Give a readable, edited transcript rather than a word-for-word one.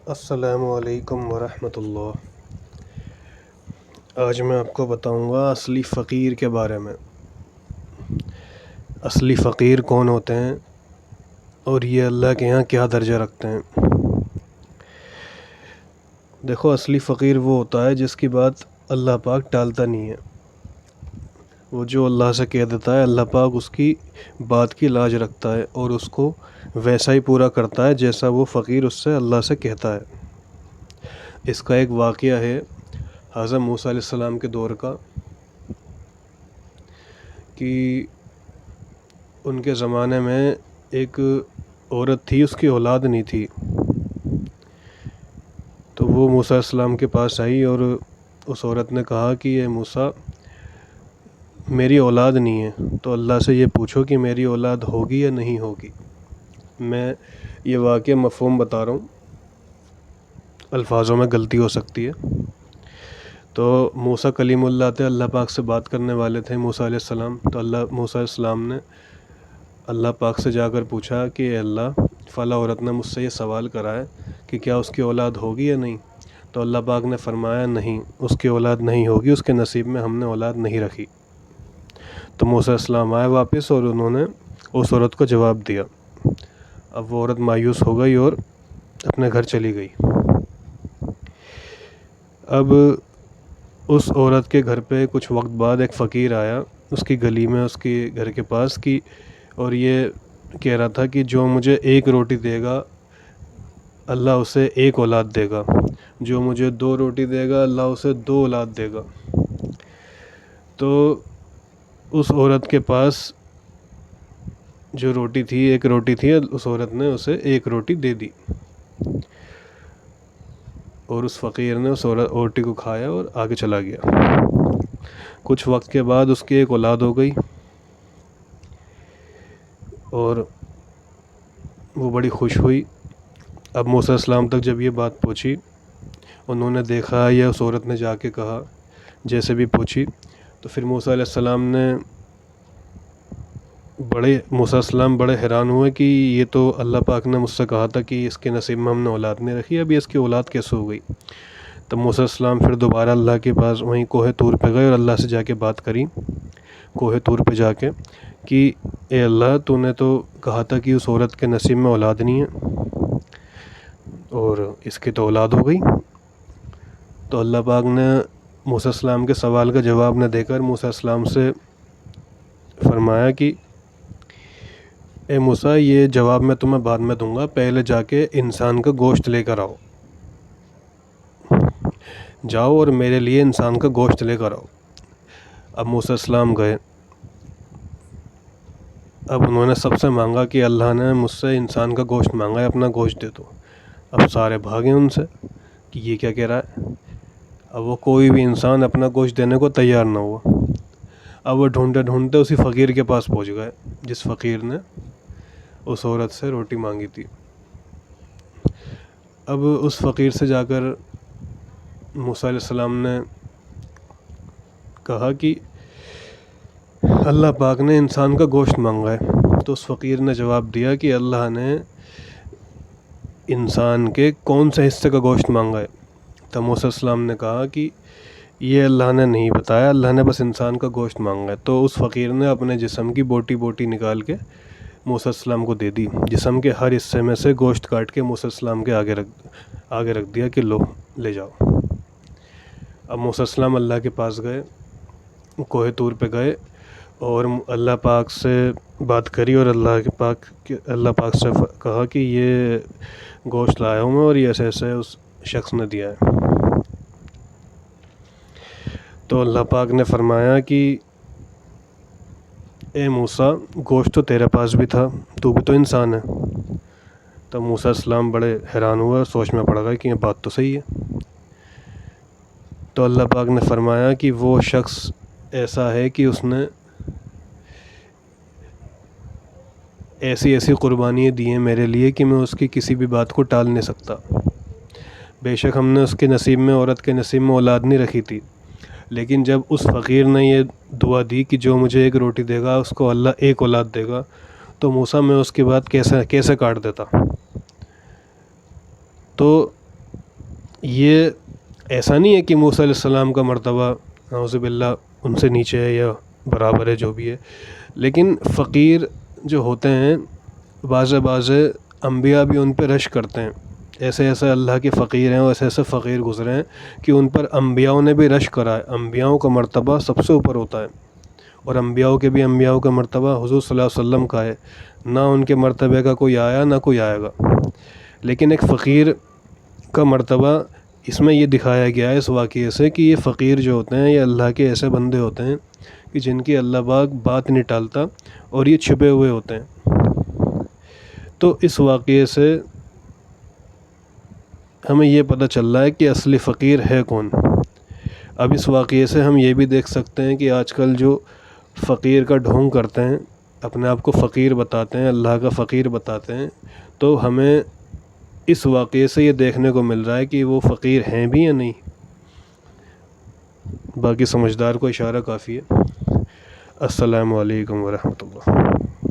السلام علیکم ورحمۃ اللہ۔ آج میں آپ کو بتاؤں گا اصلی فقیر کے بارے میں۔ اصلی فقیر کون ہوتے ہیں اور یہ اللہ کے یہاں کیا درجہ رکھتے ہیں۔ دیکھو، اصلی فقیر وہ ہوتا ہے جس کی بات اللہ پاک ٹالتا نہیں ہے۔ وہ جو اللہ سے کہہ دیتا ہے، اللہ پاک اس کی بات کی لاج رکھتا ہے اور اس کو ویسا ہی پورا کرتا ہے جیسا وہ فقیر اس سے اللہ سے کہتا ہے۔ اس کا ایک واقعہ ہے حضرت موسیٰ علیہ السلام کے دور کا، کہ ان کے زمانے میں ایک عورت تھی، اس کی اولاد نہیں تھی، تو وہ موسیٰ علیہ السلام کے پاس آئی اور اس عورت نے کہا کہ اے موسیٰ، میری اولاد نہیں ہے، تو اللہ سے یہ پوچھو کہ میری اولاد ہوگی یا نہیں ہوگی۔ میں یہ واقعہ مفہوم بتا رہا ہوں، الفاظوں میں غلطی ہو سکتی ہے۔ تو موسیٰ کلیم اللہ تھے، اللہ پاک سے بات کرنے والے تھے موسیٰ علیہ السلام۔ تو موسیٰ علیہ السلام نے اللہ پاک سے جا کر پوچھا کہ اے اللہ، فلاں عورت نے مجھ سے یہ سوال کرا ہے کہ کیا اس کی اولاد ہوگی یا نہیں۔ تو اللہ پاک نے فرمایا نہیں، اس کی اولاد نہیں ہوگی، اس کے نصیب میں ہم نے اولاد نہیں رکھی۔ تو موسیٰ علیہ السلام آئے واپس اور انہوں نے اس عورت کو جواب دیا۔ اب وہ عورت مایوس ہو گئی اور اپنے گھر چلی گئی۔ اب اس عورت کے گھر پہ کچھ وقت بعد ایک فقیر آیا اس کی گلی میں، اس کے گھر کے پاس کی، اور یہ کہہ رہا تھا کہ جو مجھے ایک روٹی دے گا اللہ اسے ایک اولاد دے گا، جو مجھے 2 روٹی دے گا اللہ اسے 2 اولاد دے گا۔ تو اس عورت کے پاس جو روٹی تھی، ایک روٹی تھی، اس عورت نے اسے ایک روٹی دے دی، اور اس فقیر نے اس روٹی کو کھایا اور آگے چلا گیا۔ کچھ وقت کے بعد اس کی ایک اولاد ہو گئی اور وہ بڑی خوش ہوئی۔ اب موسیٰ علیہ السلام تک جب یہ بات پہنچی، انہوں نے دیکھا یا اس عورت نے جا کے کہا، جیسے بھی پوچھی، تو پھر موسیٰ علیہ السلام بڑے حیران ہوئے کہ یہ تو اللہ پاک نے مجھ سے کہا تھا کہ اس کے نصیب میں ہم نے اولاد نہیں رکھی، ابھی اس کی اولاد کیسے ہو گئی۔ تب موسیٰ علیہ السلام پھر دوبارہ اللہ کے پاس وہیں کوہ طور پہ گئے اور اللہ سے جا کے بات کری، کوہ طور پہ جا کے، کہ اے اللہ، تو نے تو کہا تھا کہ اس عورت کے نصیب میں اولاد نہیں ہے اور اس کی تو اولاد ہو گئی۔ تو اللہ پاک نے موسیٰ علیہ السلام کے سوال کا جواب نہ دے کر موسیٰ علیہ السلام سے فرمایا کہ اے موسیٰ، یہ جواب میں تمہیں بعد میں دوں گا، پہلے جا کے انسان کا گوشت لے کر آؤ، جاؤ اور میرے لیے انسان کا گوشت لے کر آؤ۔ اب موسیٰ علیہ السلام گئے، اب انہوں نے سب سے مانگا کہ اللہ نے مجھ سے انسان کا گوشت مانگا ہے، اپنا گوشت دے دو۔ اب سارے بھاگے ان سے کہ یہ کیا کہہ رہا ہے۔ اب وہ کوئی بھی انسان اپنا گوشت دینے کو تیار نہ ہوا۔ اب وہ ڈھونڈتے ڈھونڈتے اسی فقیر کے پاس پہنچ گئے جس فقیر نے اس عورت سے روٹی مانگی تھی۔ اب اس فقیر سے جا کر موسیٰ علیہ السلام نے کہا کہ اللہ پاک نے انسان کا گوشت مانگا ہے۔ تو اس فقیر نے جواب دیا کہ اللہ نے انسان کے کون سے حصے کا گوشت مانگا ہے۔ تو موسیٰ علیہ السلام نے کہا کہ یہ اللہ نے نہیں بتایا، اللہ نے بس انسان کا گوشت مانگا ہے۔ تو اس فقیر نے اپنے جسم کی بوٹی بوٹی نکال کے موسیٰ علیہ السلام کو دے دی، جسم کے ہر حصے میں سے گوشت کاٹ کے موسیٰ علیہ السلام کے آگے رکھ دیا کہ لو، لے جاؤ۔ اب موسیٰ علیہ السلام اللہ کے پاس گئے، کوہ طور پہ گئے اور اللہ پاک سے بات کری، اور اللہ پاک سے کہا کہ یہ گوشت لایا ہوں میں اور یہ ایسے ایسے اس شخص نے دیا ہے۔ تو اللہ پاک نے فرمایا کہ اے موسیٰ، گوشت تو تیرے پاس بھی تھا، تو بھی تو انسان ہے۔ تو موسیٰ علیہ السلام بڑے حیران ہوئے اور سوچ میں پڑ گئے کہ یہ بات تو صحیح ہے۔ تو اللہ پاک نے فرمایا کہ وہ شخص ایسا ہے کہ اس نے ایسی ایسی قربانیاں دی ہیں میرے لیے کہ میں اس کی کسی بھی بات کو ٹال نہیں سکتا۔ بے شک ہم نے اس کے نصیب میں، عورت کے نصیب میں اولاد نہیں رکھی تھی، لیکن جب اس فقیر نے یہ دعا دی کہ جو مجھے ایک روٹی دے گا اس کو اللہ ایک اولاد دے گا، تو موسیٰ میں اس کی بات کیسے کاٹ دیتا۔ تو یہ ایسا نہیں ہے کہ موسیٰ علیہ السلام کا مرتبہ نعوذ باللہ ان سے نیچے ہے یا برابر ہے، جو بھی ہے، لیکن فقیر جو ہوتے ہیں بعض انبیاء بھی ان پہ رشک کرتے ہیں. ایسے ایسے اللہ کے فقیر ہیں اور ایسے ایسے فقیر گزرے ہیں کہ ان پر انبیاءوں نے بھی رشک کرا ہے. انبیاءوں کا مرتبہ سب سے اوپر ہوتا ہے، اور انبیاءوں کا مرتبہ حضور صلی اللہ علیہ وسلم کا ہے. نہ ان کے مرتبے کا کوئی آیا نہ کوئی آئے گا. لیکن ایک فقیر کا مرتبہ اس میں یہ دکھایا گیا ہے اس واقعے سے کہ یہ فقیر جو ہوتے ہیں یہ اللہ کے ایسے بندے ہوتے ہیں کہ جن کی اللہ پاک بات نہیں ٹالتا، اور یہ چھپے ہوئے ہوتے ہیں. تو اس واقعے سے ہمیں یہ پتہ چل رہا ہے کہ اصلی فقیر ہے کون. اب اس واقعے سے ہم یہ بھی دیکھ سکتے ہیں کہ آج کل جو فقیر کا ڈھونگ کرتے ہیں، اپنے آپ کو فقیر بتاتے ہیں، اللہ کا فقیر بتاتے ہیں، تو ہمیں اس واقعے سے یہ دیکھنے کو مل رہا ہے کہ وہ فقیر ہیں بھی یا نہیں. باقی سمجھدار کو اشارہ کافی ہے. السلام علیکم ورحمۃ اللہ.